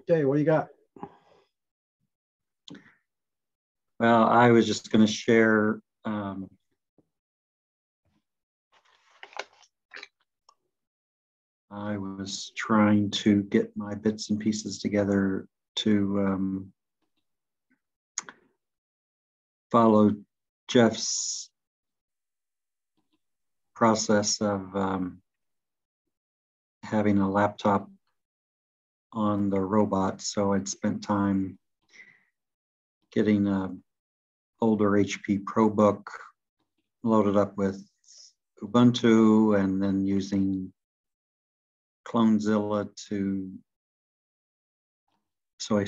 Okay, what do you got? Well, I was just going to share I was trying to get my bits and pieces together to follow Jeff's process of having a laptop on the robot. So I'd spent time getting an older HP ProBook loaded up with Ubuntu, and then using Clonezilla so I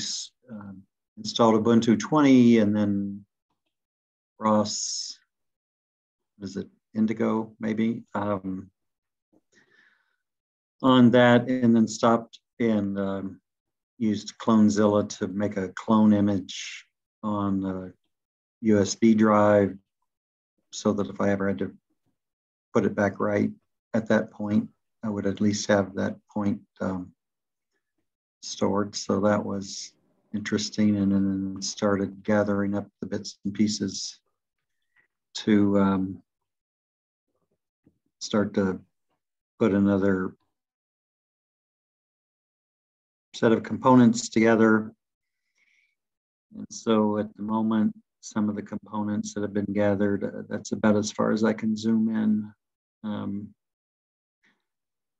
installed Ubuntu 20, and then ROS, what is it, Indigo maybe, on that, and then stopped and used Clonezilla to make a clone image on the USB drive, so that if I ever had to put it back right at that point, I would at least have that point stored. So that was interesting, and then started gathering up the bits and pieces to start to put another set of components together. And so at the moment, some of the components that have been gathered, that's about as far as I can zoom in,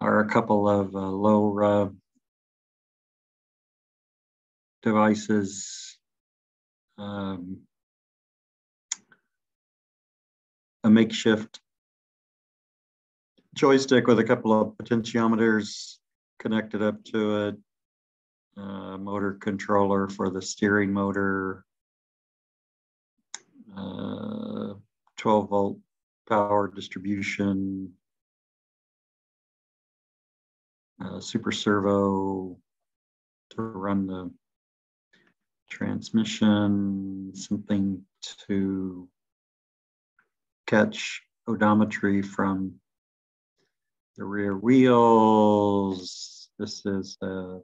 are a couple of LoRa devices, a makeshift joystick with a couple of potentiometers connected up to it, a motor controller for the steering motor, 12-volt power distribution, super servo to run the transmission, something to catch odometry from the rear wheels. This is a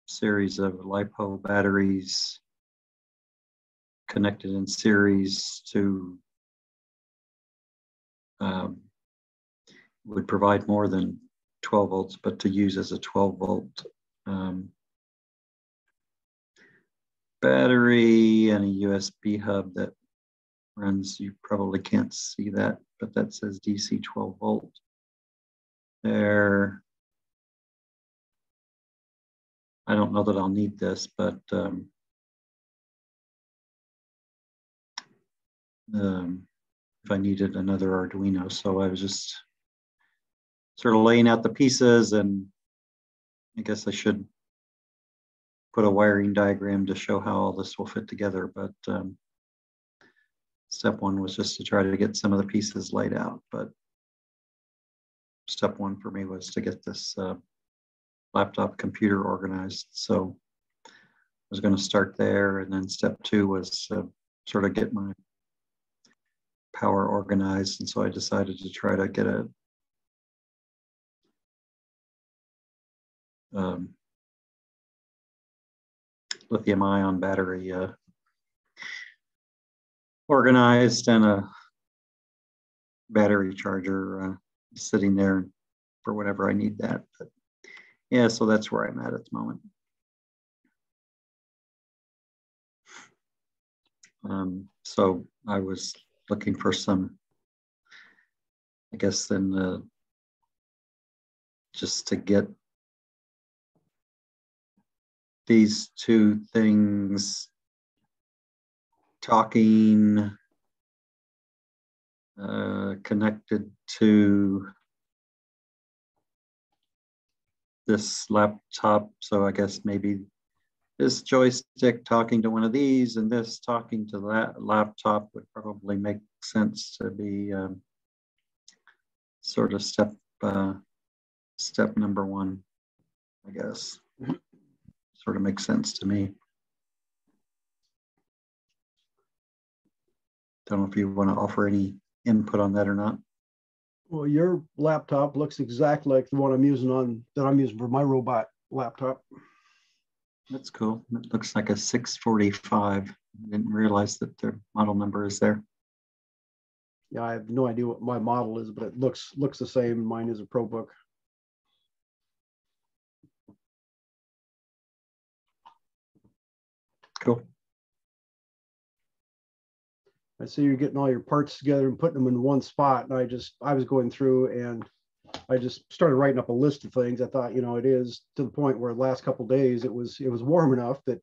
series of LiPo batteries connected in series to would provide more than 12 volts, but to use as a 12-volt battery, and a USB hub that runs, you probably can't see that, but that says DC 12 volt there. I don't know that I'll need this, but if I needed another Arduino. So I was just sort of laying out the pieces, and I guess I should put a wiring diagram to show how all this will fit together. But step one was just to try to get some of the pieces laid out. But step one for me was to get this laptop computer organized. So I was going to start there, and then step two was sort of get my power organized. And so I decided to try to get a lithium-ion battery organized, and a battery charger sitting there for whenever I need that. But yeah, so that's where I'm at the moment. So I was looking for some, I guess then just to get these two things talking, connected to this laptop. So I guess maybe this joystick talking to one of these, and this talking to that laptop would probably make sense to be sort of step number one, I guess. Sort of makes sense to me. Don't know if you want to offer any input on that or not. Well, your laptop looks exactly like the one I'm using for my robot laptop. That's cool. It looks like a 645. Didn't realize that the model number is there. Yeah, I have no idea what my model is, but it looks the same. Mine is a ProBook. Cool. I see you're getting all your parts together and putting them in one spot. And I was going through and I just started writing up a list of things. I thought, you know, it is to the point where the last couple of days it was warm enough that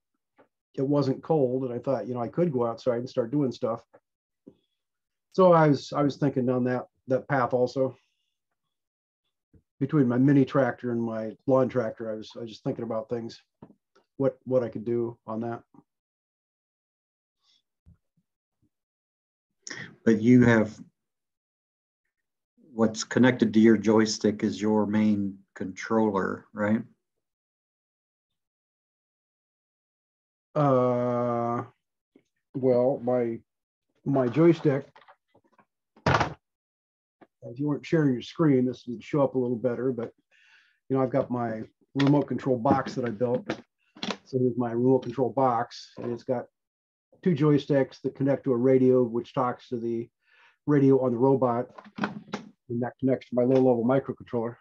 it wasn't cold. And I thought, you know, I could go outside and start doing stuff. So I was thinking down that path also. Between my mini tractor and my lawn tractor, I was just thinking about things, what I could do on that. But you have what's connected to your joystick is your main controller, right? Well, my joystick, if you weren't sharing your screen, this would show up a little better, but you know, I've got my remote control box that I built. So here's my remote control box, and it's got two joysticks that connect to a radio, which talks to the radio on the robot, and that connects to my low-level microcontroller.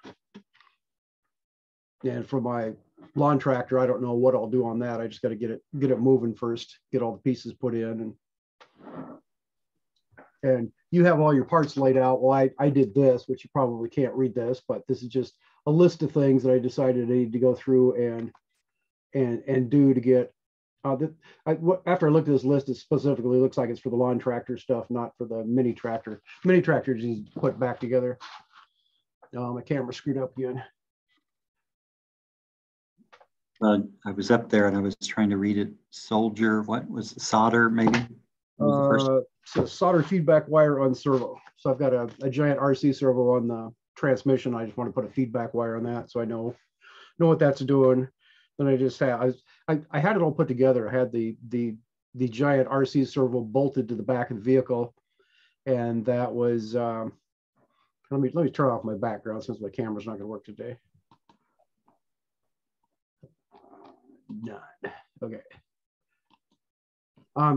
And for my lawn tractor, I don't know what I'll do on that. I just got to get it moving first, get all the pieces put in, and you have all your parts laid out. Well, I did this, which you probably can't read this, but this is just a list of things that I decided I need to go through and do to get. After I looked at this list, it specifically looks like it's for the lawn tractor stuff, not for the mini tractor. Mini tractor is put back together. My camera screwed up again. I was up there and I was trying to read it. Soldier, what was it? Solder, maybe? So solder feedback wire on servo. So I've got a giant RC servo on the transmission. I just want to put a feedback wire on that so I know what that's doing. Then I just had I had it all put together. I had the giant RC servo bolted to the back of the vehicle, and that was let me turn off my background since my camera's not going to work today. None. Okay.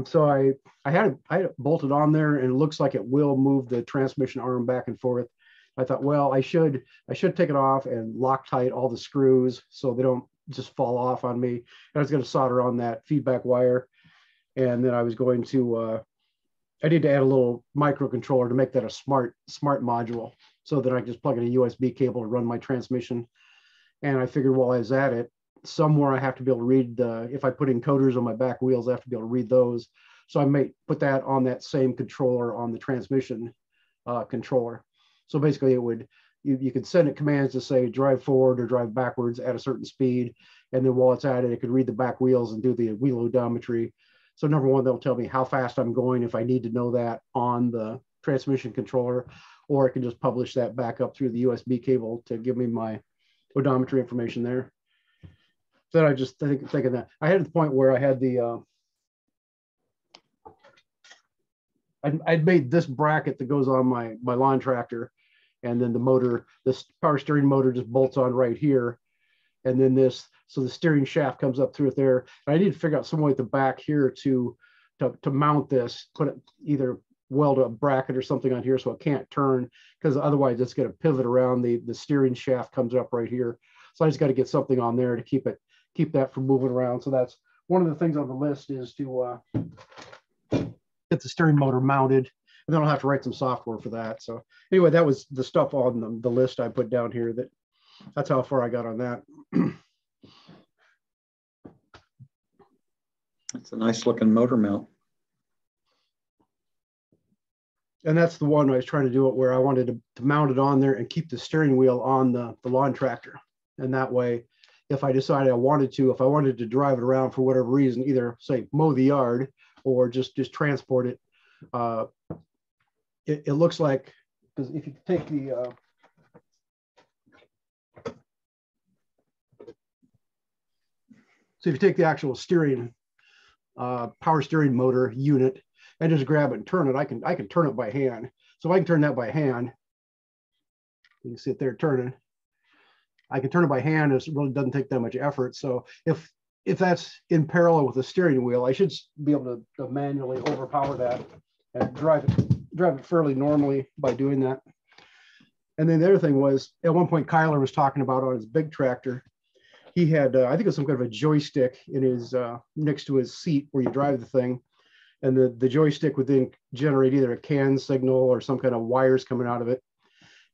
So I had it bolted on there, and it looks like it will move the transmission arm back and forth. I thought, well, I should take it off and Loctite all the screws so they don't just fall off on me. And I was going to solder on that feedback wire, and then I was going to I need to add a little microcontroller to make that a smart module, so that I can just plug in a USB cable to run my transmission. And I figured while I was at it, somewhere I have to be able to read if I put encoders on my back wheels, I have to be able to read those. So I may put that on that same controller on the transmission controller. So basically it would, you could send it commands to say drive forward or drive backwards at a certain speed. And then while it's at it, it could read the back wheels and do the wheel odometry. So number one, they'll tell me how fast I'm going if I need to know that on the transmission controller, or it can just publish that back up through the USB cable to give me my odometry information there. Then I just thinking that I had to the point where I had the I'd made this bracket that goes on my lawn tractor, and then the motor, this power steering motor just bolts on right here, and then this, so the steering shaft comes up through it there. And I need to figure out some way at the back here to mount this, put it either weld a bracket or something on here so it can't turn, because otherwise it's going to pivot around. The steering shaft comes up right here, so I just got to get something on there to keep that from moving around. So that's one of the things on the list, is to get the steering motor mounted, and then I'll have to write some software for that. So anyway, that was the stuff on the list I put down here. That's how far I got on that. It's a nice looking motor mount. And that's the one I was trying to do it where I wanted to mount it on there and keep the steering wheel on the lawn tractor. And that way, if I decided if I wanted to drive it around for whatever reason, either say mow the yard or just transport it, it looks like, because if you take the so if you take the actual steering power steering motor unit and just grab it and turn it, I can turn it by hand. So if I can turn that by hand, you can see it there turning. I can turn it by hand. It really doesn't take that much effort. So if if that's in parallel with the steering wheel, I should be able to manually overpower that and drive it fairly normally by doing that. And then the other thing was, at one point, Kyler was talking about on his big tractor, he had, I think it was some kind of a joystick in his, next to his seat where you drive the thing. And the joystick would then generate either a CAN signal or some kind of wires coming out of it.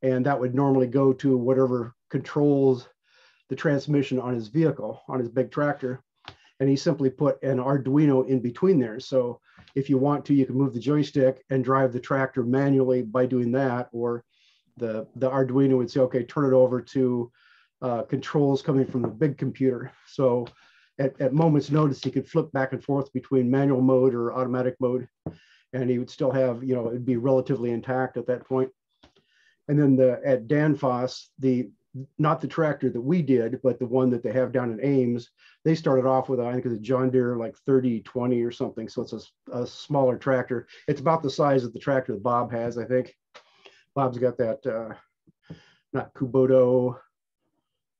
And that would normally go to whatever controls the transmission on his vehicle, on his big tractor. And he simply put an Arduino in between there. So if you want to, you can move the joystick and drive the tractor manually by doing that, or the Arduino would say, okay, turn it over to controls coming from the big computer. So at moment's notice, he could flip back and forth between manual mode or automatic mode, and he would still have, you know, it'd be relatively intact at that point. And then at Danfoss, not the tractor that we did, but the one that they have down in Ames, they started off with, I think it's a John Deere like 3020 or something. So it's a smaller tractor. It's about the size of the tractor that Bob has, I think. Bob's got that, not Kubota.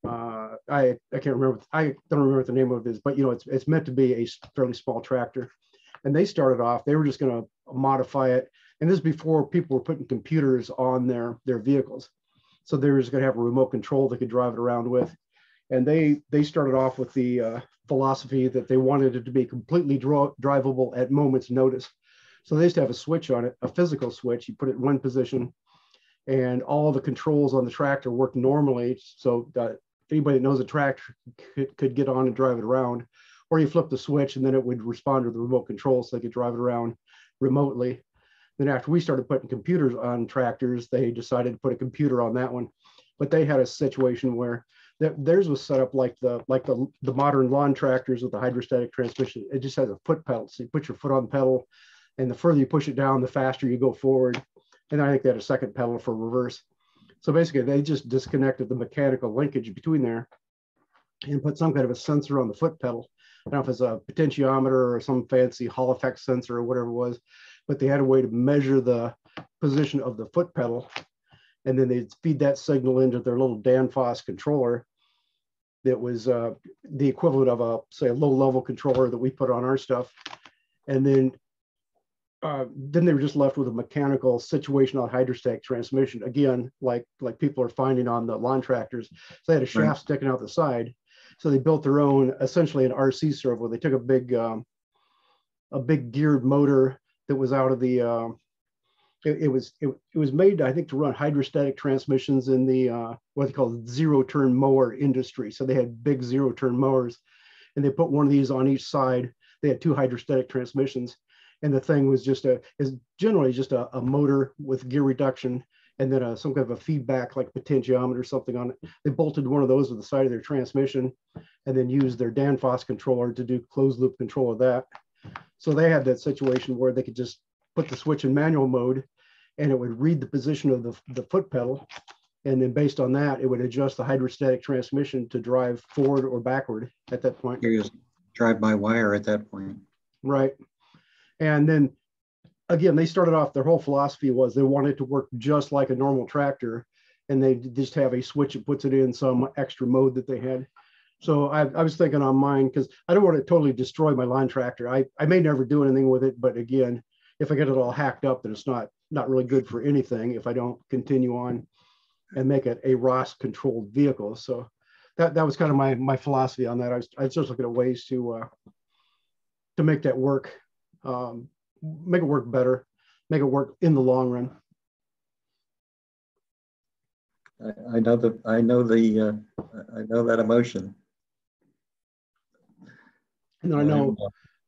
I can't remember. I don't remember what the name of it is, but you know, it's meant to be a fairly small tractor. And they started off, they were just going to modify it. And this is before people were putting computers on their vehicles. So they were just going to have a remote control they could drive it around with. And they started off with the philosophy that they wanted it to be completely drivable at moment's notice. So they used to have a switch on it, a physical switch. You put it in one position, and all the controls on the tractor work normally. So anybody that knows a tractor could get on and drive it around. Or you flip the switch and then it would respond to the remote control so they could drive it around remotely. Then after we started putting computers on tractors, they decided to put a computer on that one. But they had a situation where theirs was set up like the modern lawn tractors with the hydrostatic transmission. It just has a foot pedal. So you put your foot on the pedal, and the further you push it down, the faster you go forward. And I think they had a second pedal for reverse. So basically, they just disconnected the mechanical linkage between there and put some kind of a sensor on the foot pedal. I don't know if it's a potentiometer or some fancy Hall effect sensor or whatever it was, but they had a way to measure the position of the foot pedal. And then they'd feed that signal into their little Danfoss controller that was the equivalent of say a low-level controller that we put on our stuff. And then they were just left with a mechanical situational hydrostatic transmission, again, like people are finding on the lawn tractors. So they had a shaft sticking out the side. So they built their own, essentially an RC servo. They took a big geared motor that was out of the, it was made, I think, to run hydrostatic transmissions in the, what they call zero-turn mower industry. So they had big zero-turn mowers, and they put one of these on each side. They had two hydrostatic transmissions. And the thing was is generally just a motor with gear reduction, and then some kind of a feedback like potentiometer or something on it. They bolted one of those to the side of their transmission and then used their Danfoss controller to do closed loop control of that. So they had that situation where they could just put the switch in manual mode and it would read the position of the foot pedal. And then based on that, it would adjust the hydrostatic transmission to drive forward or backward at that point. You just drive by wire at that point. Right. And then again, they started off, their whole philosophy was they wanted to work just like a normal tractor, and they just have a switch that puts it in some extra mode that they had. So I was thinking on mine, because I don't want to totally destroy my lawn tractor. I may never do anything with it, but again, if I get it all hacked up, then it's not really good for anything if I don't continue on and make it a ROS controlled vehicle. So that was kind of my philosophy on that. I was just looking at ways to make that work. Make it work better, make it work in the long run. I know that emotion. And I know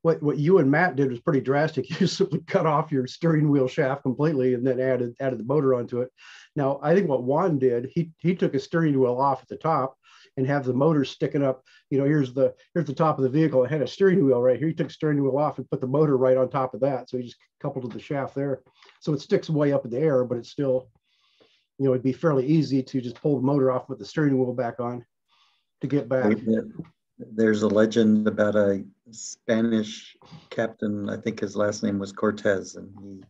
what you and Matt did was pretty drastic. You simply cut off your steering wheel shaft completely and then added the motor onto it. Now, I think what Juan did, he took a steering wheel off at the top and have the motor sticking up. You know, here's the top of the vehicle. It had a steering wheel right here. He took the steering wheel off and put the motor right on top of that. So he just coupled to the shaft there. So it sticks way up in the air, but it's still, you know, it'd be fairly easy to just pull the motor off, put the steering wheel back on to get back. There's a legend about a Spanish captain, I think his last name was Cortez, and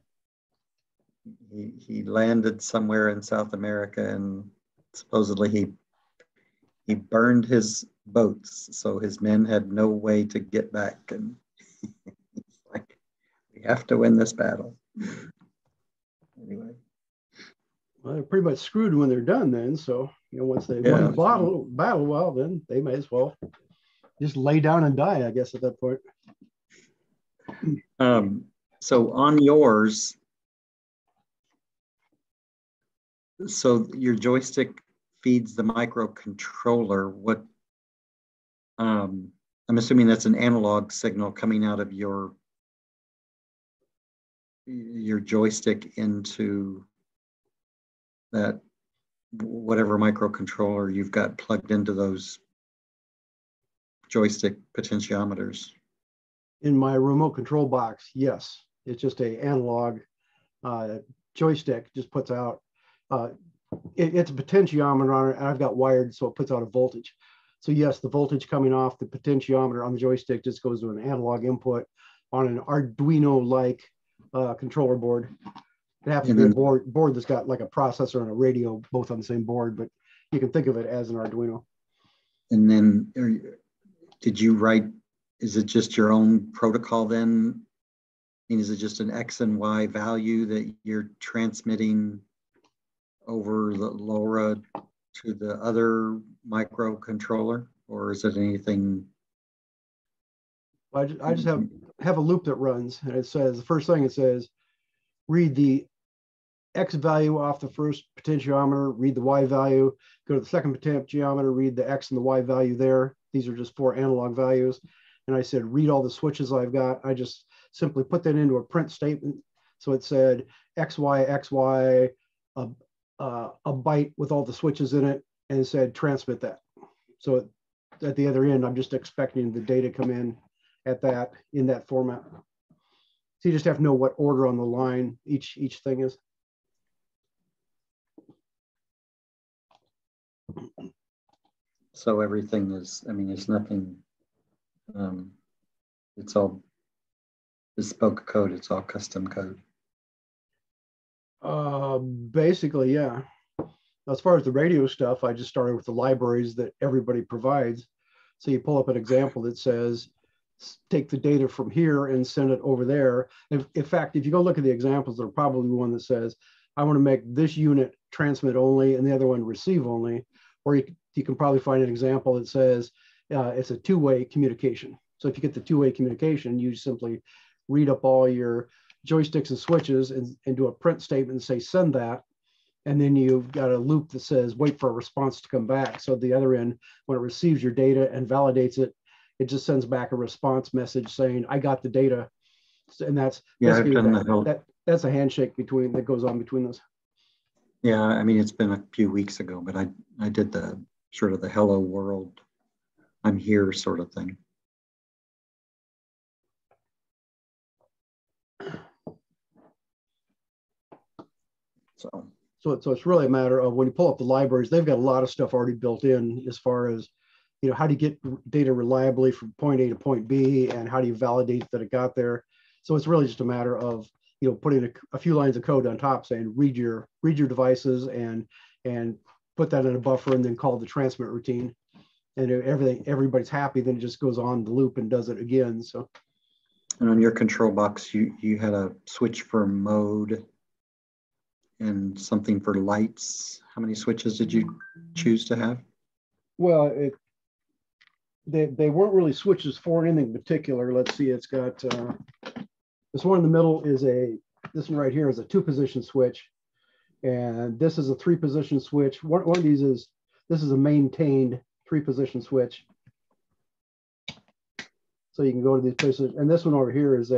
he landed somewhere in South America, and supposedly he burned his boats. So his men had no way to get back. And it's like, we have to win this battle. Anyway. Well, they're pretty much screwed when they're done then. So, once they won the battle, well, then they may as well just lay down and die, I guess, at that point. So on yours, so your joystick feeds the microcontroller. What, I'm assuming that's an analog signal coming out of your joystick into that whatever microcontroller you've got plugged into those joystick potentiometers. In my remote control box, yes, it's just a analog joystick. Just puts out it's a potentiometer on it, and I've got wired so it puts out a voltage. So yes, the voltage coming off the potentiometer on the joystick just goes to an analog input on an Arduino-like controller board. It happens to be a board that's got like a processor and a radio both on the same board, but you can think of it as an Arduino. And then did you write, is it just your own protocol then? I mean, is it just an X and Y value that you're transmitting over the LoRa to the other microcontroller, or is it anything? I just have a loop that runs, and it says, the first thing it says, read the X value off the first potentiometer, read the Y value, go to the second potentiometer, read the X and the Y value there. These are just 4 analog values. And I said, read all the switches I've got. I just simply put that into a print statement. So it said XY, a byte with all the switches in it, and it said transmit that. So at the other end, I'm just expecting the data come in in that format. So you just have to know what order on the line each thing is. So everything is, I mean, it's nothing, it's all bespoke code, it's all custom code. Basically, yeah. As far as the radio stuff, I just started with the libraries that everybody provides. So you pull up an example that says, take the data from here and send it over there. In fact, if you go look at the examples, there'll probably be one that says, I want to make this unit transmit only and the other one receive only. Or you can probably find an example that says it's a two-way communication. So if you get the two-way communication, you simply read up all your joysticks and switches and do a print statement and say, send that. And then you've got a loop that says, wait for a response to come back. So at the other end, when it receives your data and validates it, it just sends back a response message saying, I got the data. And that's, yeah, that's a handshake that goes on between those. Yeah, I mean, it's been a few weeks ago, but I did the sort of the hello world, I'm here sort of thing. So it's really a matter of when you pull up the libraries, they've got a lot of stuff already built in as far as, how do you get data reliably from point A to point B, and how do you validate that it got there? So it's really just a matter of, putting a few lines of code on top saying, read your devices and put that in a buffer and then call the transmit routine. And everybody's happy, then it just goes on the loop and does it again. So. And on your control box, you had a switch for mode and something for lights. How many switches did you choose to have? Well, they weren't really switches for anything particular. Let's see, it's got this one in the middle is this one right here is a 2-position switch, and this is a 3-position switch. One of these this is a maintained 3-position switch. So you can go to these places, and this one over here is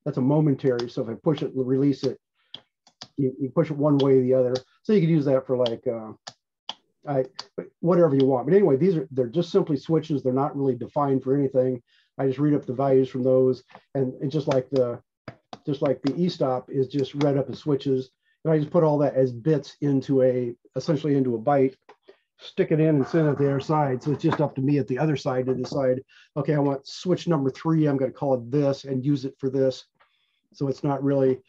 that's a momentary. So if I push it, release it, you push it one way or the other. So you could use that for like whatever you want. But anyway, they're just simply switches. They're not really defined for anything. I just read up the values from those, and just like the e-stop is just read up as switches, and I just put all that as bits essentially into a byte, stick it in and send it to the other side. So it's just up to me at the other side to decide, okay, I want switch number 3, I'm going to call it this and use it for this. So it's not really,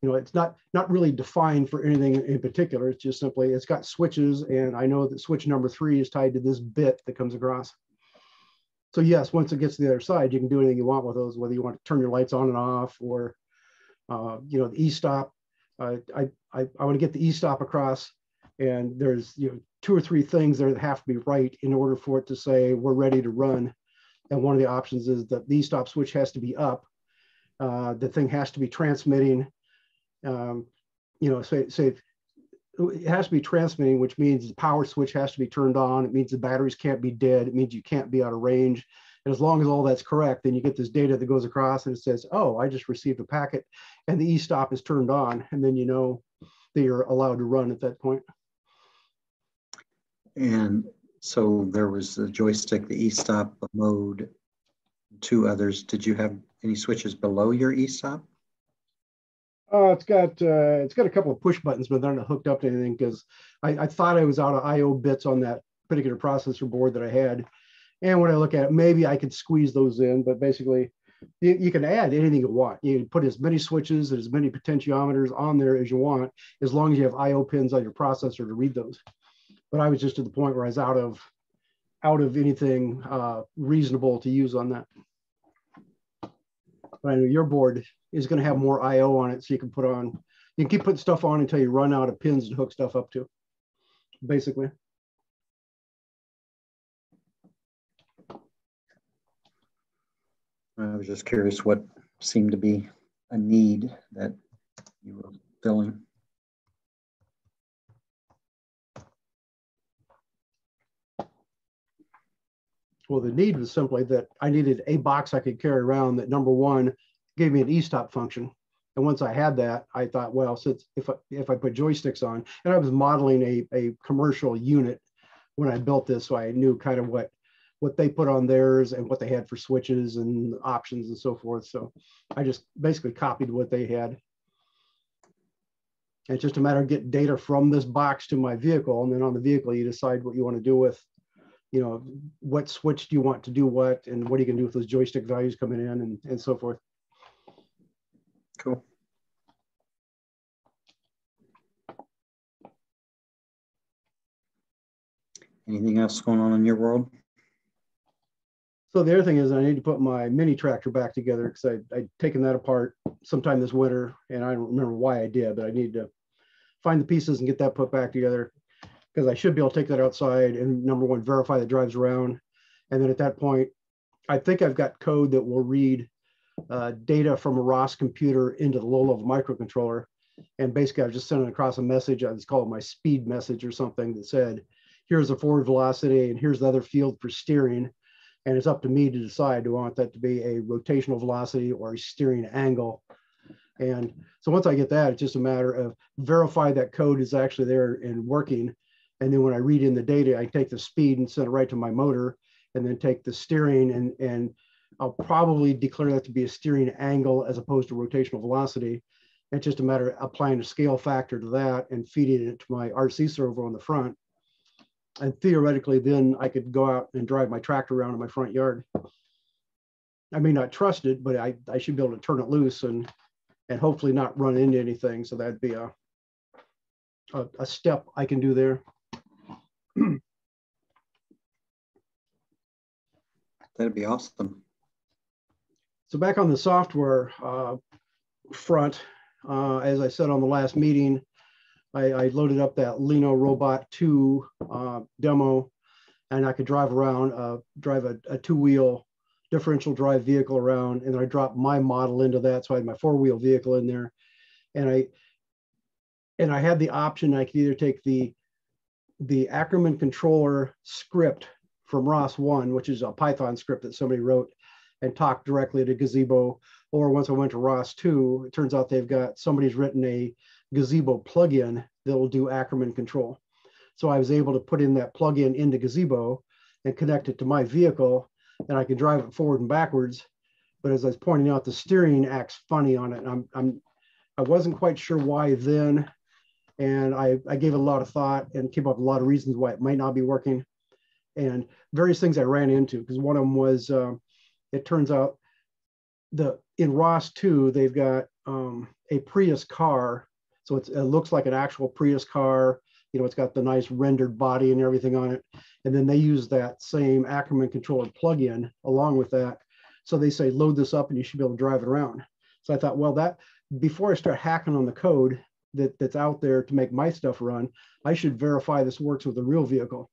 it's not really defined for anything in particular. It's just simply, it's got switches, and I know that switch number 3 is tied to this bit that comes across. So yes, once it gets to the other side, you can do anything you want with those, whether you want to turn your lights on and off, or you know, the e-stop. I want to get the e-stop across, and there's, you know, 2 or 3 things there that have to be right in order for it to say we're ready to run. And one of the options is that the e-stop switch has to be up. The thing has to be transmitting. You know, say it has to be transmitting, which means the power switch has to be turned on. It means the batteries can't be dead. It means you can't be out of range. And as long as all that's correct, then you get this data that goes across and it says, oh, I just received a packet, and the e-stop is turned on. And then you know that you're allowed to run at that point. And so there was the joystick, the e-stop, the mode, 2 others. Did you have any switches below your e-stop? It's got a couple of push buttons, but they're not hooked up to anything, because I thought I was out of I/O bits on that particular processor board that I had. And when I look at it, maybe I could squeeze those in, but basically you can add anything you want. You can put as many switches and as many potentiometers on there as you want, as long as you have I/O pins on your processor to read those. But I was just at the point where I was out of anything reasonable to use on that. But I know your board is going to have more I/O on it, so you can keep putting stuff on until you run out of pins to hook stuff up to, basically. I was just curious what seemed to be a need that you were filling. Well, the need was simply that I needed a box I could carry around that, number one, gave me an e-stop function. And once I had that, I thought, well, since if I put joysticks on, and I was modeling a commercial unit when I built this, so I knew kind of what they put on theirs and what they had for switches and options and so forth. So I just basically copied what they had. And it's just a matter of getting data from this box to my vehicle. And then on the vehicle, you decide what you want to do with, you know, what switch do you want to do what, and what are you going to do with those joystick values coming in, and so forth. Cool. Anything else going on in your world? So the other thing is I need to put my mini tractor back together, because I'd taken that apart sometime this winter, and I don't remember why I did, but I need to find the pieces and get that put back together, because I should be able to take that outside and, number one, verify that it drives around. And then at that point, I think I've got code that will read data from a ROS computer into the low-level microcontroller. And basically, I was just sending across a message. I just call it my speed message or something, that said, here's the forward velocity and here's the other field for steering. And it's up to me to decide, do I want that to be a rotational velocity or a steering angle? And so once I get that, it's just a matter of verify that code is actually there and working. And then when I read in the data, I take the speed and send it right to my motor, and then take the steering, and I'll probably declare that to be a steering angle as opposed to rotational velocity. It's just a matter of applying a scale factor to that and feeding it to my RC servo on the front. And theoretically, then I could go out and drive my tractor around in my front yard. I may not trust it, but I should be able to turn it loose and hopefully not run into anything. So that'd be a step I can do there. That'd be awesome. So back on the software front, as I said on the last meeting, I loaded up that Olin 2 demo, and I could drive around, drive a 2-wheel differential drive vehicle around, and I dropped my model into that. So I had my 4-wheel vehicle in there, and I had the option. I could either take the Ackermann controller script from ROS1, which is a Python script that somebody wrote, and talk directly to Gazebo. Or once I went to ROS2, it turns out somebody's written a Gazebo plugin that will do Ackermann control. So I was able to put in that plugin into Gazebo and connect it to my vehicle, and I can drive it forward and backwards. But as I was pointing out, the steering acts funny on it. I wasn't quite sure why then, and I gave it a lot of thought and came up with a lot of reasons why it might not be working, and various things I ran into. Because one of them was, it turns out in ROS2 they've got a Prius car, so it looks like an actual Prius car. You know, it's got the nice rendered body and everything on it. And then they use that same Ackermann controller plug-in along with that. So they say, load this up and you should be able to drive it around. So I thought, well, that before I start hacking on the code that's out there to make my stuff run, I should verify this works with the real vehicle.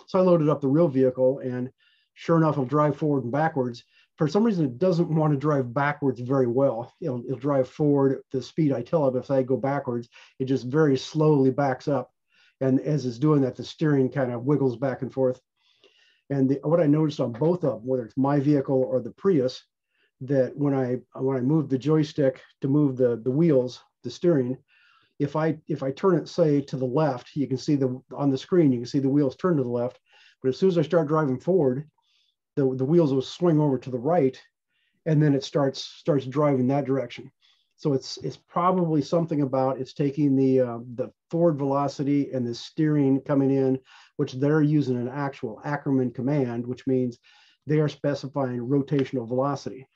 So I loaded up the real vehicle, and sure enough, it'll drive forward and backwards. For some reason, it doesn't want to drive backwards very well. It'll drive forward at the speed I tell it. If I go backwards, it just very slowly backs up. And as it's doing that, the steering kind of wiggles back and forth. And what I noticed on both of them, whether it's my vehicle or the Prius, that when I move the joystick to move the wheels, the steering, if I turn it, say, to the left, you can see on the screen, you can see the wheels turn to the left. But as soon as I start driving forward, the wheels will swing over to the right, and then it starts driving that direction. So it's probably something about it's taking the forward velocity and the steering coming in, which they're using an actual Ackermann command, which means they are specifying rotational velocity.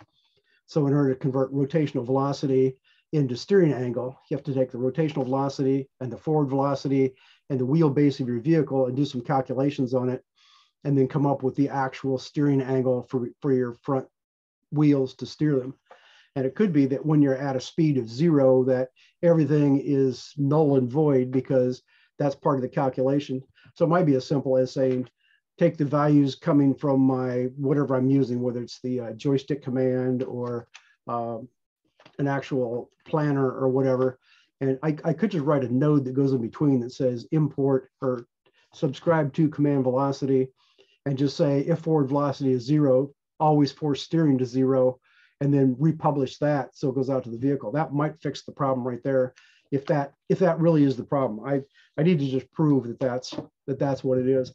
So in order to convert rotational velocity into steering angle, you have to take the rotational velocity and the forward velocity and the wheelbase of your vehicle and do some calculations on it, and then come up with the actual steering angle for your front wheels to steer them. And it could be that when you're at a speed of 0, that everything is null and void because that's part of the calculation. So it might be as simple as saying, take the values coming from my whatever I'm using, whether it's the joystick command or an actual planner or whatever. And I could just write a node that goes in between that says import or subscribe to command velocity, and just say if forward velocity is 0, always force steering to 0, and then republish that so it goes out to the vehicle. That might fix the problem right there. If that really is the problem, I need to just prove that that's what it is.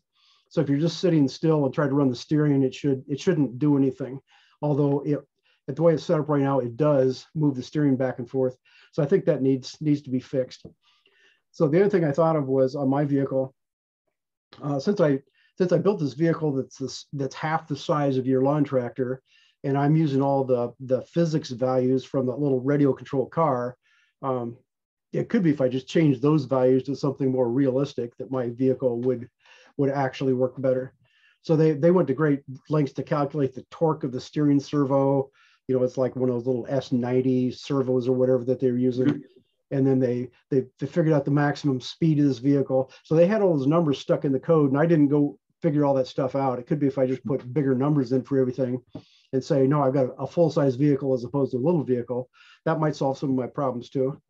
So if you're just sitting still and try to run the steering, it shouldn't do anything. Although the way it's set up right now, it does move the steering back and forth. So I think that needs to be fixed. So the other thing I thought of was on my vehicle, since I built this vehicle that's half the size of your lawn tractor, and I'm using all the physics values from that little radio controlled car, it could be if I just change those values to something more realistic that my vehicle would actually work better. So they went to great lengths to calculate the torque of the steering servo. You know, it's like one of those little S90 servos or whatever that they were using. And then they figured out the maximum speed of this vehicle. So they had all those numbers stuck in the code, and I didn't go figure all that stuff out. It could be if I just put bigger numbers in for everything and say, no, I've got a full-size vehicle as opposed to a little vehicle. That might solve some of my problems too.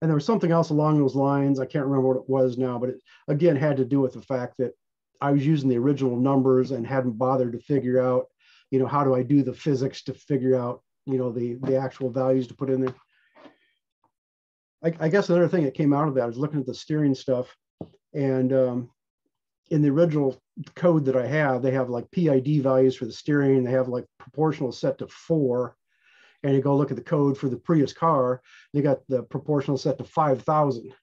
And there was something else along those lines. I can't remember what it was now, but it again had to do with the fact that I was using the original numbers and hadn't bothered to figure out, you know, how do I do the physics to figure out, you know, the actual values to put in there. I guess another thing that came out of that is looking at the steering stuff, and in the original code that I have, they have like PID values for the steering, and they have like proportional set to 4. And you go look at the code for the Prius car, they got the proportional set to 5,000.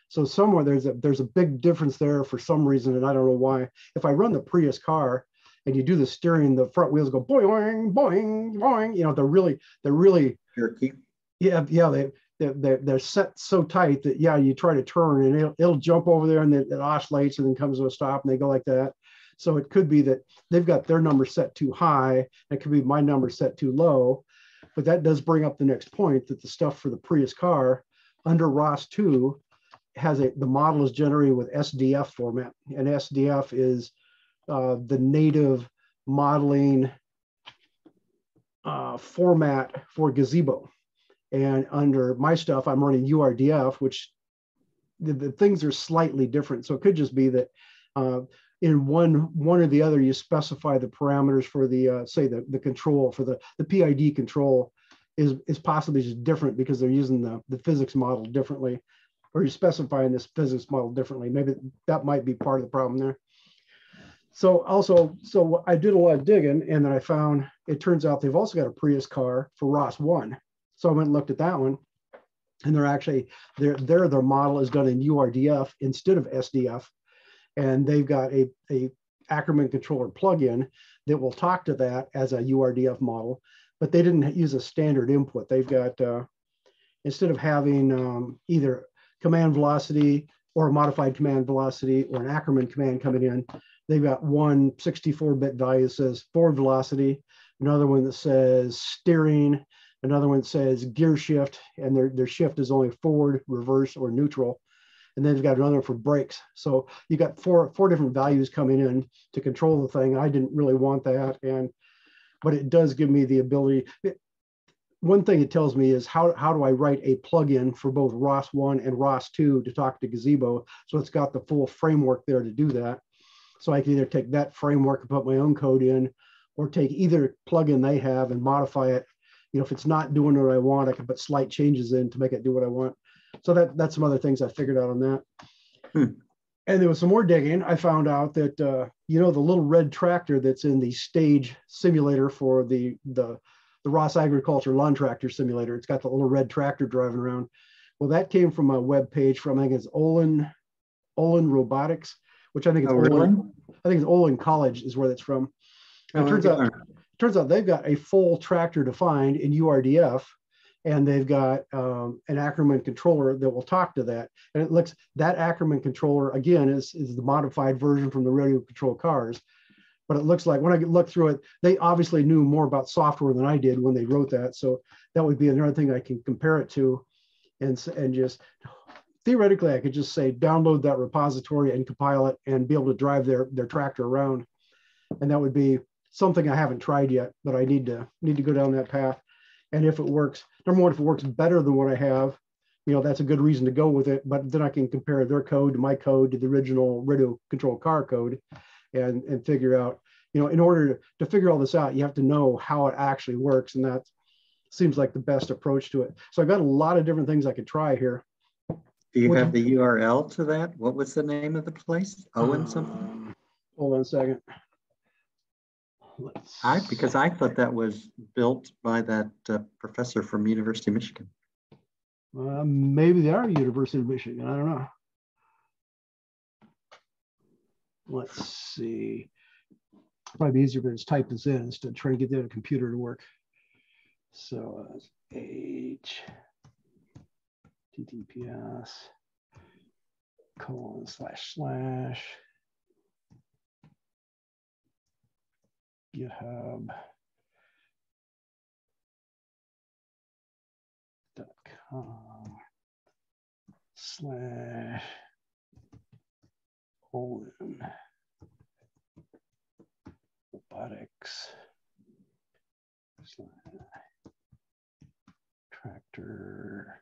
So somewhere there's a big difference there for some reason, and I don't know why. If I run the Prius car and you do the steering, the front wheels go boing, boing, boing. You know, they're really jerky. Yeah, they're set so tight that you try to turn and it'll jump over there and it oscillates and then comes to a stop and they go like that. So it could be that they've got their number set too high. It could be my number set too low. But that does bring up the next point, that the stuff for the Prius car under ROS2 the model is generated with SDF format, and SDF is the native modeling format for Gazebo. And under my stuff, I'm running URDF, which the things are slightly different. So it could just be that in one or the other, you specify the parameters for the say the control for the PID control is possibly just different because they're using the physics model differently, or you're specifying this physics model differently. Maybe that might be part of the problem there. So I did a lot of digging, and then I found it turns out they've also got a Prius car for ROS1. So I went and looked at that one, and their model is done in URDF instead of SDF. And they've got a Ackermann controller plugin that will talk to that as a URDF model, but they didn't use a standard input. They've got, instead of having either command velocity, or a modified command velocity or an Ackermann command coming in. They've got one 64-bit value that says forward velocity, another one that says steering, another one that says gear shift, and their shift is only forward, reverse, or neutral. And then they've got another for brakes. So you got four different values coming in to control the thing. I didn't really want that, but it does give me the ability. One thing it tells me is how do I write a plugin for both ROS1 and ROS2 to talk to Gazebo. So it's got the full framework there to do that. So I can either take that framework and put my own code in, or take either plugin they have and modify it. You know, if it's not doing what I want, I can put slight changes in to make it do what I want. So that's some other things I figured out on that. And there was some more digging. I found out that, you know, the little red tractor that's in the stage simulator for the ROS Agriculture lawn tractor simulator, it's got the little red tractor driving around. Well, that came from a web page from, I think it's Olin Robotics, which I think it's Olin. I think it's Olin College is where that's from. And it turns out they've got a full tractor defined in URDF, and they've got an Ackermann controller that will talk to that. And it looks, that Ackermann controller, again, is the modified version from the radio control cars. But it looks like when I look through it, they obviously knew more about software than I did when they wrote that. So that would be another thing I can compare it to. And just theoretically, I could just say, download that repository and compile it and be able to drive their tractor around. And that would be something I haven't tried yet, but I need to go down that path. And if it works, number one, if it works better than what I have, you know, that's a good reason to go with it. But then I can compare their code to my code to the original radio control car code and figure out, you know, in order to figure all this out, you have to know how it actually works. And that seems like the best approach to it. So I've got a lot of different things I could try here. Do you have the URL to that? What was the name of the place? Owen something? Hold on a second. Because I thought that was built by that professor from University of Michigan. Maybe they are University of Michigan. I don't know. Let's see. Probably easier if I just type this in instead of trying to get the computer to work. So https:// github.com/Olin Robotics tractor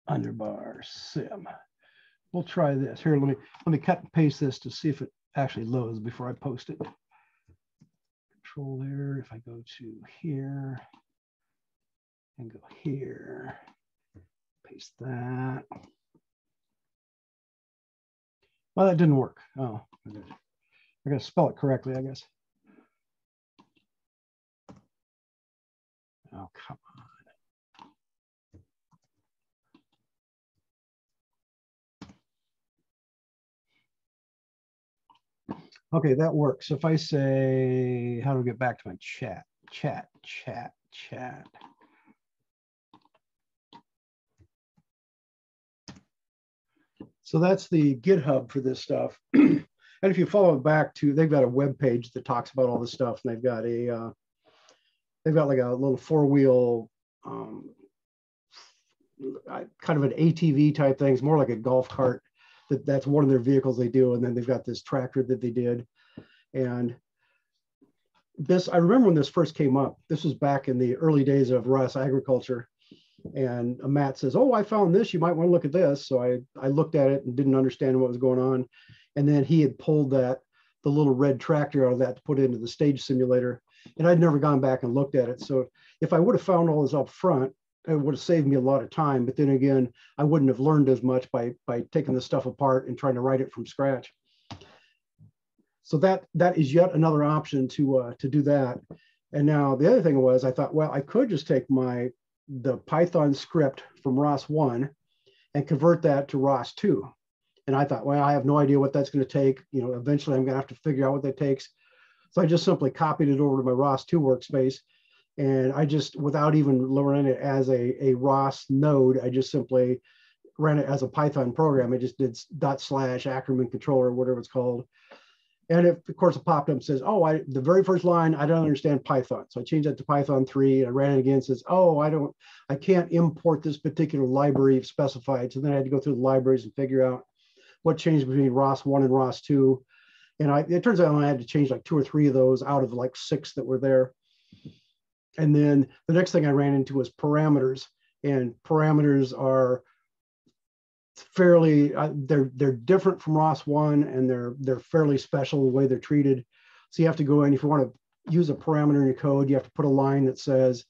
underbar sim. We'll try this here. Let me cut and paste this to see if it actually loads before I post it. Control there. If I go to here and go here, paste that. Well, that didn't work. Oh, I got to spell it correctly, I guess. Oh, come on. Okay, that works. So if I say, how do we get back to my chat? Chat. So that's the GitHub for this stuff. And if you follow it back to, they've got a web page that talks about all this stuff, and they've got like a little four-wheel, kind of an ATV type thing. It's more like a golf cart. That's one of their vehicles they do, and then they've got this tractor that they did. And this, I remember when this first came up. This was back in the early days of ROS Agriculture. And Matt says, "Oh, I found this. You might want to look at this." So I looked at it and didn't understand what was going on. And then he had pulled the little red tractor out of that to put it into the stage simulator. And I'd never gone back and looked at it. So if I would have found all this up front, it would have saved me a lot of time. But then again, I wouldn't have learned as much by taking the stuff apart and trying to write it from scratch. So that is yet another option to do that. And now the other thing was, I thought, well, I could just take the Python script from ROS1 and convert that to ROS2. And I thought, well, I have no idea what that's going to take. You know, eventually I'm going to have to figure out what that takes. So I just simply copied it over to my ROS2 workspace. And I just, without even learning it as a ROS node, I just simply ran it as a Python program. It just did /Ackermann controller, or whatever it's called. And of course, it popped up and says, oh, the very first line, I don't understand Python. So I changed that to Python 3. I ran it again, it says, oh, I can't import this particular library if specified. So then I had to go through the libraries and figure out what changed between ROS1 and ROS2. And it turns out I had to change like 2 or 3 of those out of like 6 that were there. And then the next thing I ran into was parameters. And parameters are fairly, they're different from ROS1, and they're fairly special the way they're treated. So you have to go in, if you want to use a parameter in your code, you have to put a line that says,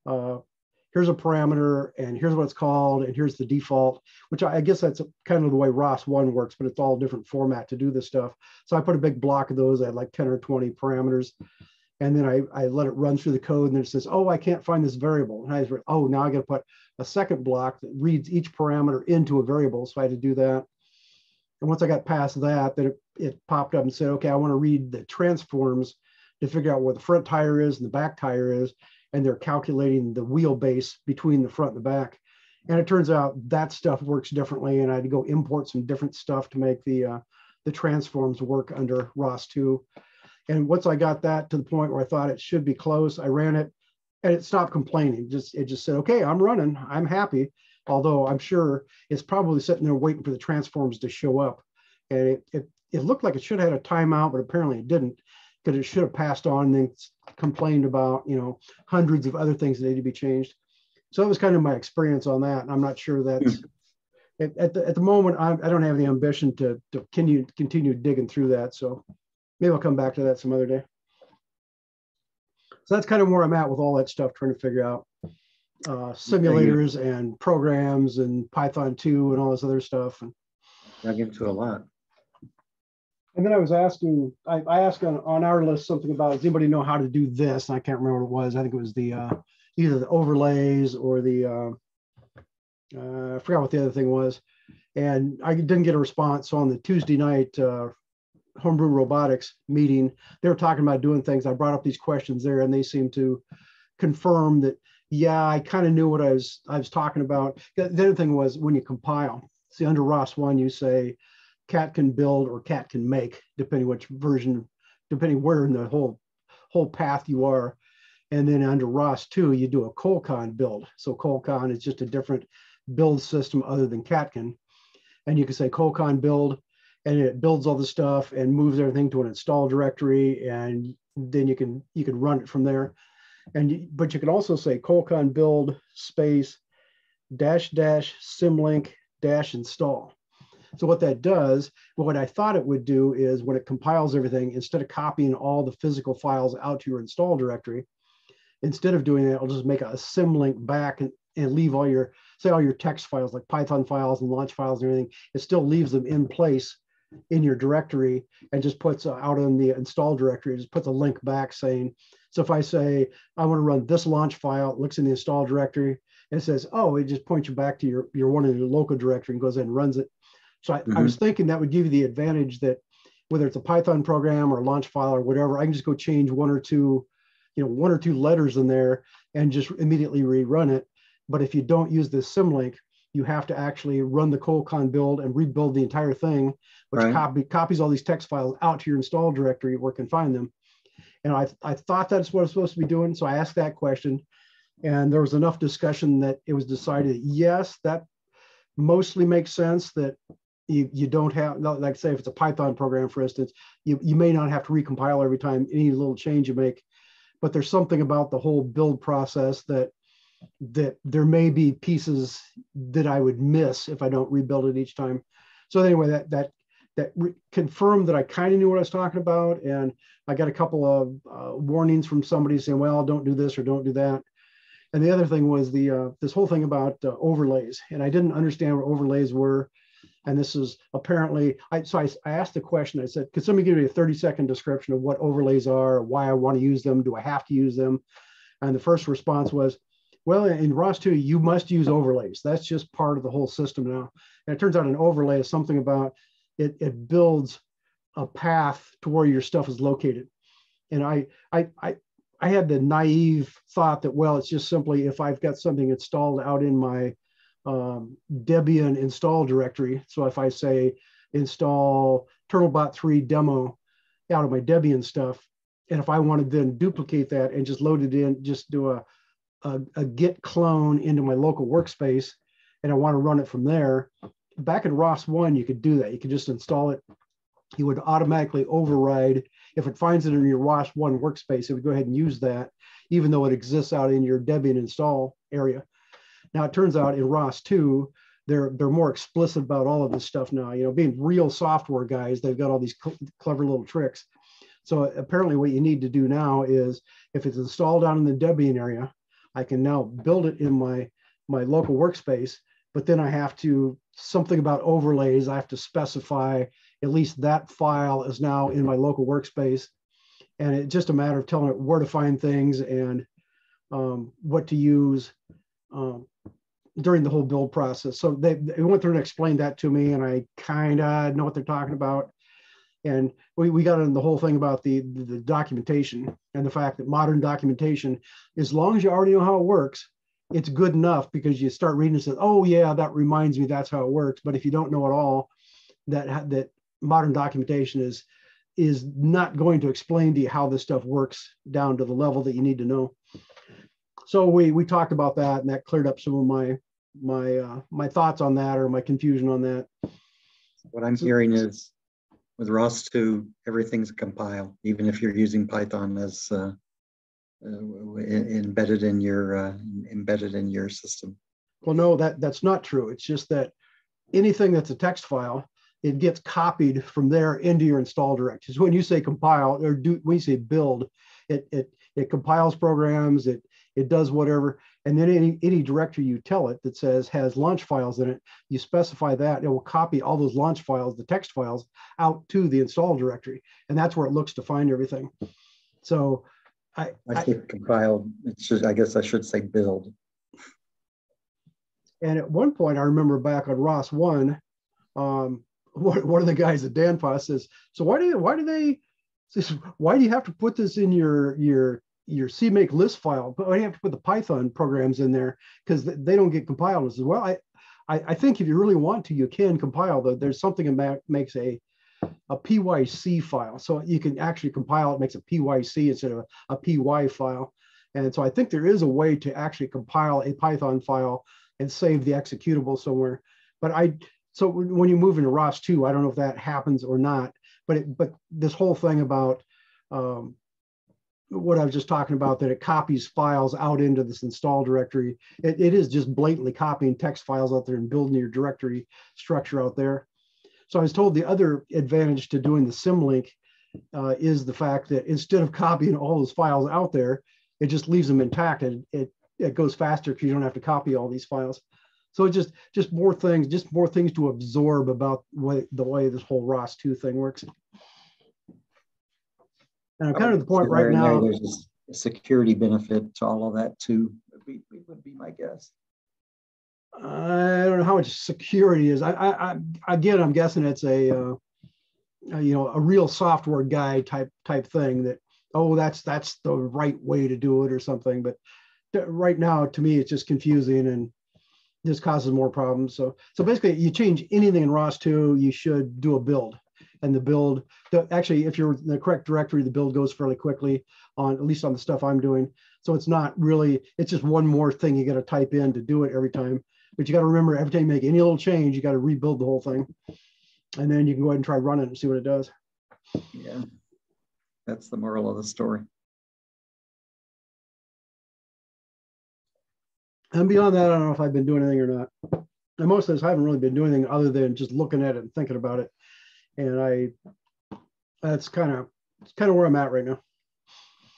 here's a parameter and here's what it's called and here's the default, which I guess that's kind of the way ROS1 works, but it's all different format to do this stuff. So I put a big block of those. I had like 10 or 20 parameters. And then I let it run through the code, and then it says, oh, I can't find this variable. And now I got to put a second block that reads each parameter into a variable. So I had to do that. And once I got past that, then it popped up and said, okay, I want to read the transforms to figure out where the front tire is and the back tire is. And they're calculating the wheelbase between the front and the back. And it turns out that stuff works differently. And I had to go import some different stuff to make the transforms work under ROS2. And once I got that to the point where I thought it should be close, I ran it and it stopped complaining. It just said, okay, I'm running, I'm happy. Although I'm sure it's probably sitting there waiting for the transforms to show up. And it looked like it should have had a timeout, but apparently it didn't, because it should have passed on and then complained about, hundreds of other things that need to be changed. So that was kind of my experience on that. And I'm not sure that's, at the moment, I don't have the ambition to continue digging through that. So maybe I'll come back to that some other day. So that's kind of where I'm at with all that stuff, trying to figure out simulators and programs and Python 2 and all this other stuff. And dug into a lot. And then I was asking, I asked on our list something about, does anybody know how to do this? And I can't remember what it was. I think it was the either the overlays or the, I forgot what the other thing was. And I didn't get a response. So on the Tuesday night Homebrew Robotics meeting, they were talking about doing things. I brought up these questions there, and they seemed to confirm that, yeah, I kind of knew what I was talking about. The other thing was when you compile. See, under ROS1, you say cat can build or cat can make, depending which version, depending where in the whole path you are. And then under ROS2, you do a colcon build. So colcon is just a different build system other than catkin. And you can say colcon build, and it builds all the stuff and moves everything to an install directory, and then you can run it from there. But you can also say colcon build space -- symlink -install. So what that does, what I thought it would do is when it compiles everything, instead of copying all the physical files out to your install directory, instead of doing that, I'll just make a symlink back and leave all your text files like Python files and launch files and everything. It still leaves them in place in your directory and just puts out in the install directory, just puts a link back saying, so if I say, I want to run this launch file, it looks in the install directory and it says, oh, it just points you back to your one in your local directory and goes in and runs it. So I was thinking that would give you the advantage that whether it's a Python program or a launch file or whatever, I can just go change one or two letters in there and just immediately rerun it. But if you don't use this symlink, you have to actually run the colcon build and rebuild the entire thing, which copies all these text files out to your install directory where you can find them. And I thought that's what I was supposed to be doing. So I asked that question, and there was enough discussion that it was decided, yes, that mostly makes sense, that you don't have, like say if it's a Python program, for instance, you may not have to recompile every time any little change you make, but there's something about the whole build process that there may be pieces that I would miss if I don't rebuild it each time. So anyway, that confirmed that I kind of knew what I was talking about. And I got a couple of warnings from somebody saying, well, don't do this or don't do that. And the other thing was this whole thing about overlays. And I didn't understand what overlays were. And this is apparently, so I asked the question, I said, could somebody give me a 30-second description of what overlays are, why I want to use them, do I have to use them? And the first response was, well, in ROS2, you must use overlays. That's just part of the whole system now. And it turns out an overlay is something about, it builds a path to where your stuff is located. And I had the naive thought that, well, it's just simply if I've got something installed out in my Debian install directory. So if I say install Turtlebot 3 demo out of my Debian stuff, and if I wanted to then duplicate that and just load it in, just do a git clone into my local workspace, and I want to run it from there, back in ROS1, you could do that. You could just install it. You would automatically override. If it finds it in your ROS1 workspace, it would go ahead and use that, even though it exists out in your Debian install area. Now, it turns out in ROS2, they're more explicit about all of this stuff now. You know, being real software guys, they've got all these clever little tricks. So apparently what you need to do now is, if it's installed down in the Debian area, I can now build it in my local workspace, but then I have to, something about overlays, I have to specify at least that file is now in my local workspace. And it's just a matter of telling it where to find things and what to use during the whole build process. So they went through and explained that to me, and I kind of know what they're talking about. And we got into the whole thing about the documentation and the fact that modern documentation, as long as you already know how it works, it's good enough, because you start reading and say, oh yeah, that reminds me, that's how it works. But if you don't know at all, that modern documentation is not going to explain to you how this stuff works down to the level that you need to know. So we talked about that, and that cleared up some of my thoughts on that, or my confusion on that. What I'm hearing is, with ROS2, everything's compiled, even if you're using Python as embedded in your system. Well, no, that's not true. It's just that anything that's a text file, it gets copied from there into your install directory. So when you say compile, or when you say build, it compiles programs, it does whatever, and then any directory you tell it that says has launch files in it, you specify that, it will copy all those launch files, the text files, out to the install directory, and that's where it looks to find everything. So I think compiled, I guess I should say build. And at one point, I remember back on ROS1, one of the guys at Danfoss says, so why do you have to put this in your CMake list file? But why do you have to put the Python programs in there, because they don't get compiled? I said, well, I think if you really want to, you can compile. There's something that makes a PYC file, so you can actually compile it, makes a PYC instead of a PY file. And so I think there is a way to actually compile a Python file and save the executable somewhere. So when you move into ROS2, I don't know if that happens or not, but this whole thing about what I was just talking about, that it copies files out into this install directory, it is just blatantly copying text files out there and building your directory structure out there. So I was told the other advantage to doing the symlink is the fact that instead of copying all those files out there, it just leaves them intact, and it goes faster because you don't have to copy all these files. So it's just more things to absorb about the way this whole ROS2 thing works. And I'm kind of at the point right now. There's a security benefit to all of that too. Would be my guess. I don't know how much security is. Again, I'm guessing it's a real software guy type thing that, oh, that's the right way to do it or something. But right now, to me, it's just confusing and just causes more problems. So basically, you change anything in ROS2, you should do a build. And the build, actually, if you're in the correct directory, the build goes fairly quickly, at least on the stuff I'm doing. So it's not really, it's just one more thing you got to type in to do it every time. But you got to remember, every time you make any little change, you got to rebuild the whole thing. And then you can go ahead and try running it and see what it does. Yeah, that's the moral of the story. And beyond that, I don't know if I've been doing anything or not. And most of this, I haven't really been doing anything other than just looking at it and thinking about it. And that's kind of where I'm at right now.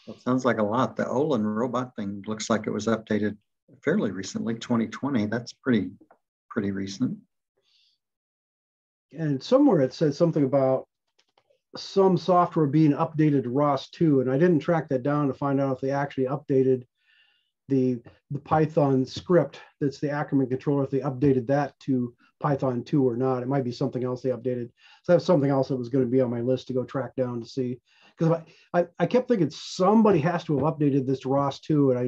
Well, it sounds like a lot. The Olin robot thing looks like it was updated fairly recently, 2020. That's pretty recent. And somewhere it said something about some software being updated to ROS2, and I didn't track that down to find out if they actually updated the Python script that's the Ackermann controller, if they updated that to Python 2 or not. It might be something else they updated. So that's something else that was going to be on my list to go track down to see. Because I kept thinking somebody has to have updated this to ROS2, and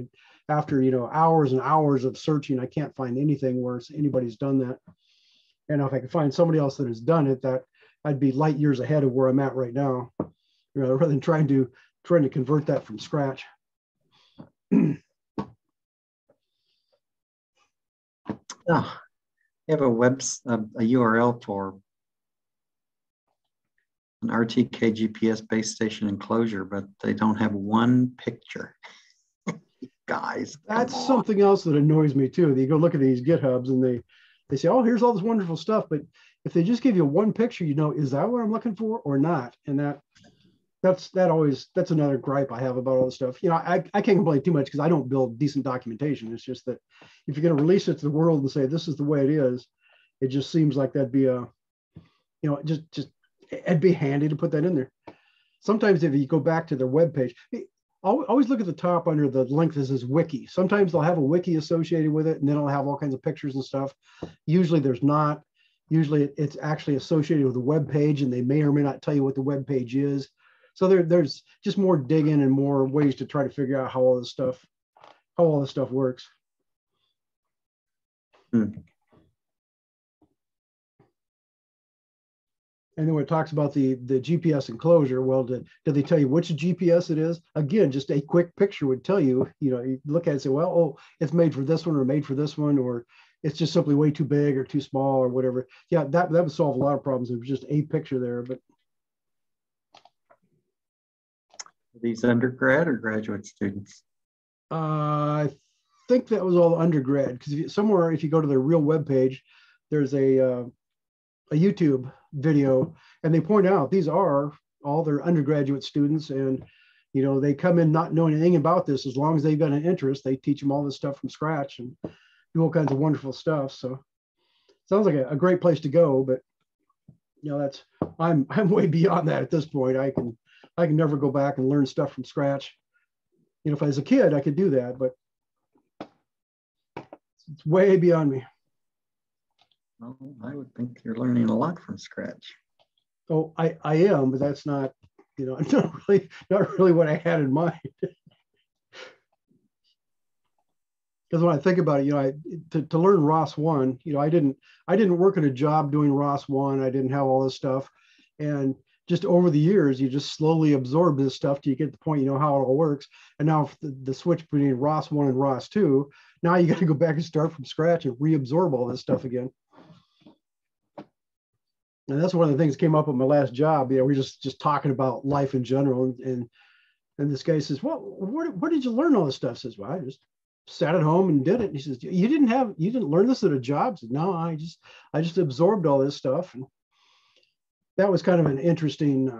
after, you know, hours and hours of searching, I can't find anything where anybody's done that. And if I could find somebody else that has done it, that I'd be light years ahead of where I'm at right now, you know, rather than trying to convert that from scratch. Oh, you have a URL for an RTK GPS base station enclosure, but they don't have one picture. Guys, that's something else that annoys me too. You go look at these GitHubs and they say, oh, here's all this wonderful stuff, but if they just give you one picture, you know, is that what I'm looking for or not? And that's another gripe I have about all this stuff. You know, I can't complain too much because I don't build decent documentation. It's just that if you're going to release it to the world and say this is the way it is, it just seems like that'd be a, you know, just it'd be handy to put that in there. Sometimes if you go back to their webpage, always look at the top under the link that says wiki. Sometimes they'll have a wiki associated with it, and then it'll have all kinds of pictures and stuff. Usually there's not. Usually it's actually associated with the web page, and they may or may not tell you what the web page is. So there's just more digging and more ways to try to figure out how all this stuff works. And then when it talks about the GPS enclosure, well, did they tell you which GPS it is? Again, just a quick picture would tell you, you know, you look at it and say, well, oh, it's made for this one or made for this one, or it's just simply way too big or too small or whatever. Yeah, that would solve a lot of problems. It was just a picture there. But are these undergrad or graduate students? I think that was all undergrad, because if you go to their real web page, there's a YouTube video, and they point out these are all their undergraduate students, and you know, they come in not knowing anything about this. As long as they've got an interest, they teach them all this stuff from scratch and do all kinds of wonderful stuff. So sounds like a great place to go, but you know, I'm way beyond that at this point. I can never go back and learn stuff from scratch. You know, if I was a kid, I could do that, but it's way beyond me. Well, I would think you're learning a lot from scratch. Oh, I am, but that's not, you know, not really what I had in mind. Because when I think about it, you know, to learn ROS1, you know, I didn't work at a job doing ROS1. I didn't have all this stuff, and just over the years, you just slowly absorb this stuff till you get to the point you know how it all works. And now the switch between ROS1 and ROS2, now you got to go back and start from scratch and reabsorb all this stuff again. And that's one of the things that came up at my last job. You know, we're just talking about life in general. And this guy says, well, where did you learn all this stuff? I says, well, I just sat at home and did it. And he says, you didn't learn this at a job? I said, no, I just absorbed all this stuff. And that was kind of an interesting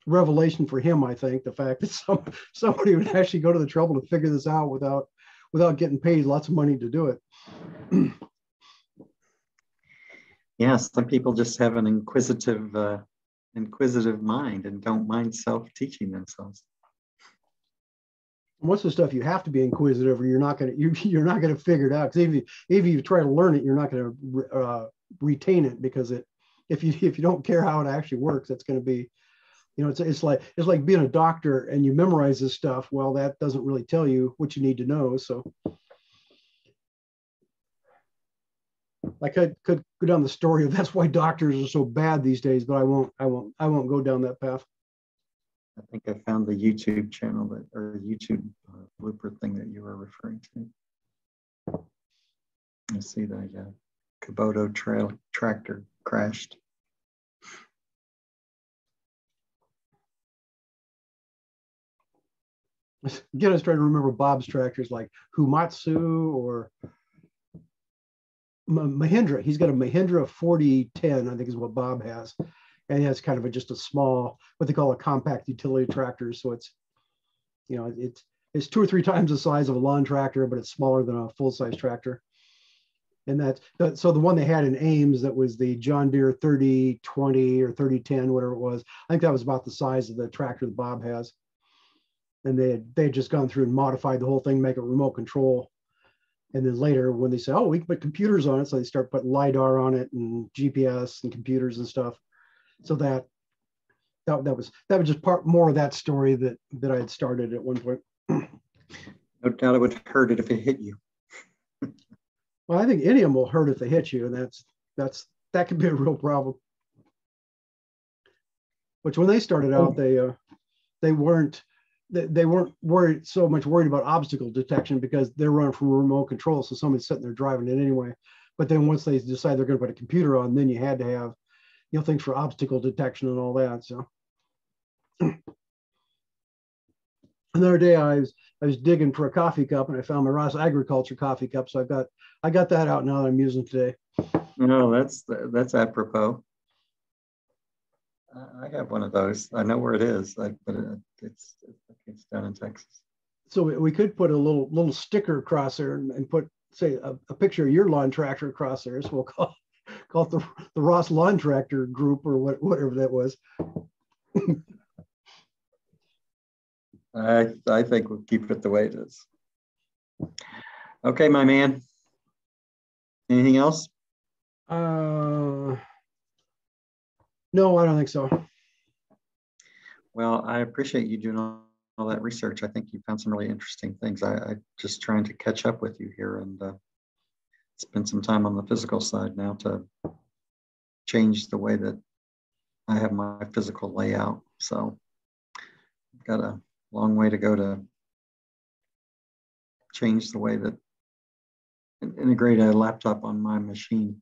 revelation for him, I think, the fact that somebody would actually go to the trouble to figure this out without getting paid lots of money to do it. Yeah, some people just have an inquisitive mind and don't mind self-teaching themselves. Most of the stuff you have to be inquisitive, or you're not gonna figure it out. Because if you try to learn it, you're not gonna retain it, because if you don't care how it actually works, it's going to be, you know, it's like being a doctor and you memorize this stuff. Well, that doesn't really tell you what you need to know. So I could go down the story of that's why doctors are so bad these days, but I won't go down that path. I think I found the YouTube channel or YouTube blooper thing that you were referring to. I see the Kubota tractor crashed. Again, I was trying to remember Bob's tractors, like Humatsu or Mahindra. He's got a Mahindra 4010, I think is what Bob has. And he has kind of just a small, what they call a compact utility tractor. So it's, you know, it's 2 or 3 times the size of a lawn tractor, but it's smaller than a full-size tractor. And so the one they had in Ames, that was the John Deere 3020 or 3010, whatever it was. I think that was about the size of the tractor that Bob has. And they had just gone through and modified the whole thing, make it remote control. And then later, when they say, oh, we can put computers on it, so they start putting LiDAR on it and GPS and computers and stuff. So that was just more of that story that I had started at one point. No doubt it would hurt it if it hit you. Well, I think any of them will hurt if they hit you, and that could be a real problem. Which when they started out, they weren't worried so much about obstacle detection because they're running from remote control, so somebody's sitting there driving it anyway. But then once they decide they're going to put a computer on, then you had to have things for obstacle detection and all that. So another day I was digging for a coffee cup and I found my ROS Agriculture coffee cup. So I got that out now that I'm using today. No, that's apropos. I have one of those. I know where it is, but it's down in Texas. So we could put a little sticker across there and put, say, a picture of your lawn tractor across there. So we'll call it the ROS Lawn Tractor Group or whatever that was. I think we'll keep it the way it is. Okay, my man. Anything else? No, I don't think so. Well, I appreciate you doing all that research. I think you found some really interesting things. I'm just trying to catch up with you here and spend some time on the physical side now to change the way that I have my physical layout. So I've got a long way to go to change the way that integrate a laptop on my machine.